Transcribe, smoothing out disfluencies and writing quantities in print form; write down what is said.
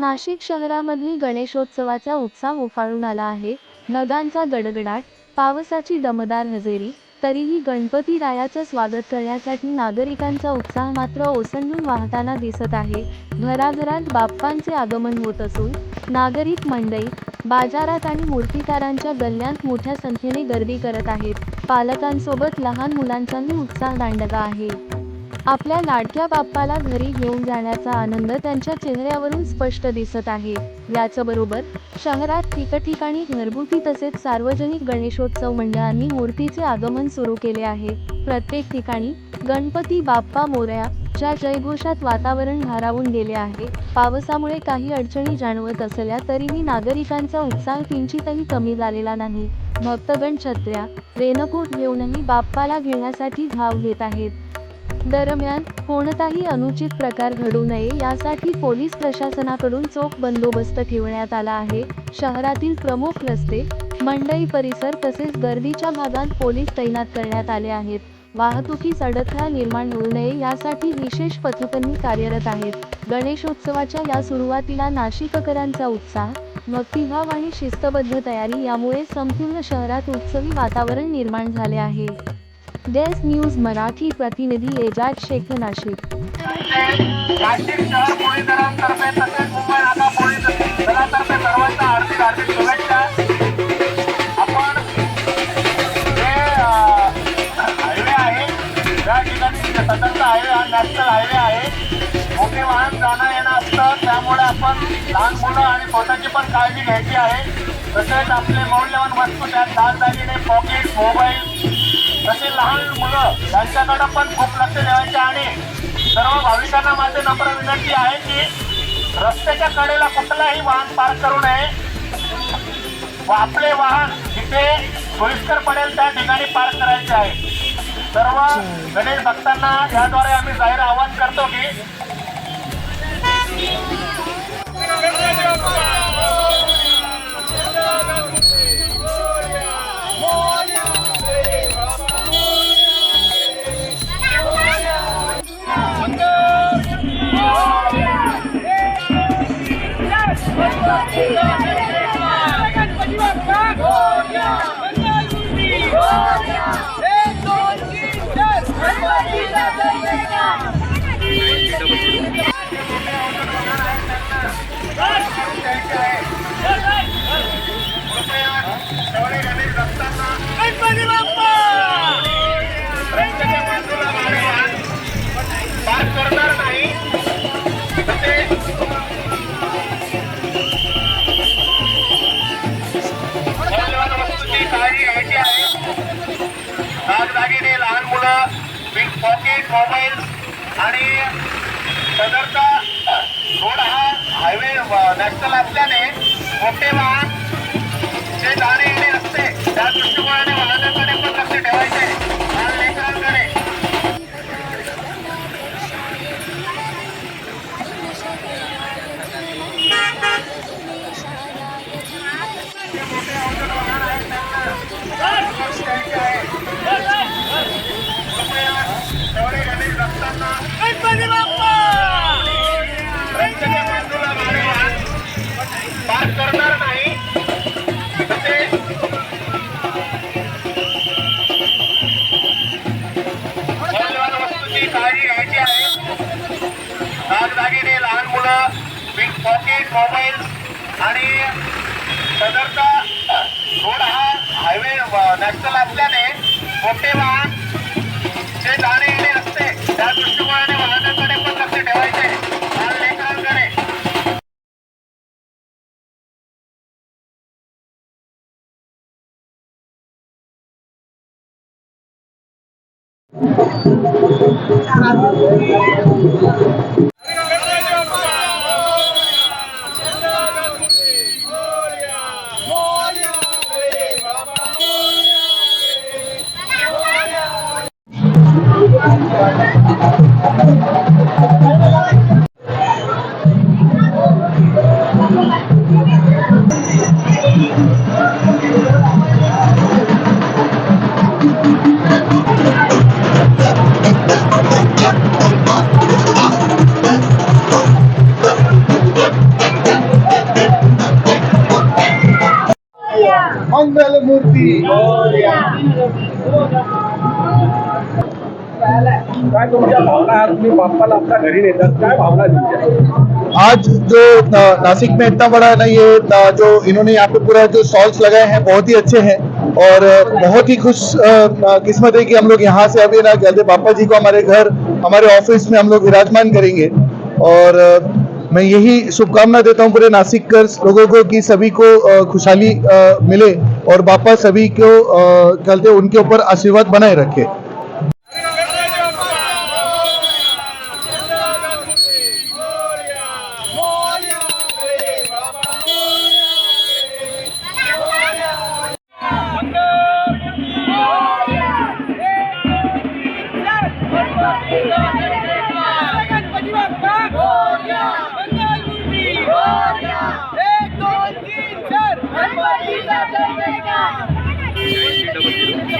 नाशिक शहरामध्ये गणेशोत्सवाचा उत्साह उफाळून आला आहे. नगांचा गडगडाट, पावसाची दमदार हजेरी, तरीही गणपती रायाचं स्वागत करण्यासाठी नागरिकांचा उत्साह मात्र ओसंडून वाहताना दिसत आहे. घराघरात बाप्पांचे आगमन होत असून नागरिक मंडई, बाजारात आणि मूर्तिकारांच्या गल्ल्यांत मोठ्या संख्येने गर्दी करत आहेत. पालकांसोबत लहान मुलांचाही उत्साह दांडगा आहे. आपल्या लाडक्या बाप्पाला घरी घेऊन जाण्याचा आनंद त्यांच्या चेहऱ्यावरून स्पष्ट दिसत आहे. याचबरोबर शहरात ठिकठिकाणी घरगुती तसेच सार्वजनिक गणेशोत्सव मंडळांनी मूर्तीचे आगमन सुरू केले आहे. प्रत्येक ठिकाणी गणपती बाप्पा मोरया च्या जयघोषात वातावरण भारावून गेले आहे. पावसामुळे काही अडचणी जाणवत असल्या तरीही नागरिकांचा उत्साह किंचितही कमी झालेला नाही. भक्तगण छत्र्या, रेनकोट घेऊनही बाप्पाला घेण्यासाठी धाव घेत आहेत. दरम्यान कोणताही अनुचित प्रकार घडू नये यासाठी पोलीस प्रशासनाकडून चोख बंदोबस्त ठेवण्यात आला आहे. शहरातील प्रमुख रस्ते, मंडई परिसर तसेच गर्दीच्या भागात पोलीस तैनात करण्यात आले आहेत. वाहतुकीस अडथळा निर्माण होऊ नये यासाठी विशेष पथकंही कार्यरत आहेत. गणेशोत्सवाच्या या सुरुवातीला नाशिककरांचा उत्साह, भक्तिभाव आणि शिस्तबद्ध तयारी यामुळे संपूर्ण शहरात उत्सवी वातावरण निर्माण झाले आहे. डेस्क न्यूज मराठी प्रतिनिधी एजाज शेख, नाशिक. नाशिक शहर पोलीस दलातर्फे तसेच मुंबई नाका पोलीस दलातर्फे सर्वांना हार्दिक हार्दिक शुभेच्छा. आपण जे हायवे आहे त्या ठिकाणी सततचा हायवे हा नॅशनल हायवे आहे. मोठे वाहन जाणं येणं असतं, त्यामुळे आपण लहान मुलं आणि स्वतःची पण काळजी घ्यायची आहे. तसेच आपले मौल्यवान वस्तू त्यात दागदागिने, पॉकेट, मोबाईल तसे लहान मुलं यांच्याकडे पण खूप लक्ष द्यायचे. आणि सर्व भाविकांना माझी नम्र विनंती आहे की रस्त्याच्या कडेला कुठलाही वाहन पार्क करू नये व आपले वाहन जिथे सोयीस्कर पडेल त्या ठिकाणी पार्क करायचे आहे. सर्व गणेश भक्तांना याद्वारे आम्ही जाहीर आवाहन करतो की दागदागिने, लहान मुलं, बिग पॉकेट, मोबाईल आणि सदरचा रोड हा हायवे नॅशनल असल्याने मोठे वाहन जे जाणे येणे असते त्या दृष्टिकोनाने वाहनाकडे पण लक्ष ठेवायचे. लहान लेकरांकडे मोठे अवजड वाहन आहेत त्यांना गणेश भक्तांना गणपती बाप्पा रस्त्याच्या बाजूला वाहन पार्क करणार नाही. तसेच मौल्यवान वस्तूची काळजी घ्यायची आहे. दागदागिने, लहान मुलं, बिग पॉकेट, मोबाईल आणि सदरचा रोड हा हायवे नॅशनल असल्याने मोठे वाहन जे जाणे येणे असते त्या दृष्टिकोनाने वाहनाकडे पण लक्ष ठेवायचे. लहान लेकरांकडे मंगल मूर्ती काय तुमच्या भावना आज तुम्ही बाप्पाला आपल्या घरी नेतात, काय भावना तुमच्या? आज जो नासिक में इतना बड़ा ना ये जो इन्होंने यहाँ पे पूरा जो स्टॉल्स लगाए हैं बहुत ही अच्छे हैं और बहुत ही खुश किस्मत है कि हम लोग यहाँ से अभी ना जल्दी बापा जी को हमारे घर हमारे ऑफिस में हम लोग विराजमान करेंगे। और मैं यही शुभकामना देता हूँ पूरे नासिकर्स लोगों को कि सभी को खुशहाली मिले और बापा सभी को चलते उनके ऊपर आशीर्वाद बनाए रखे।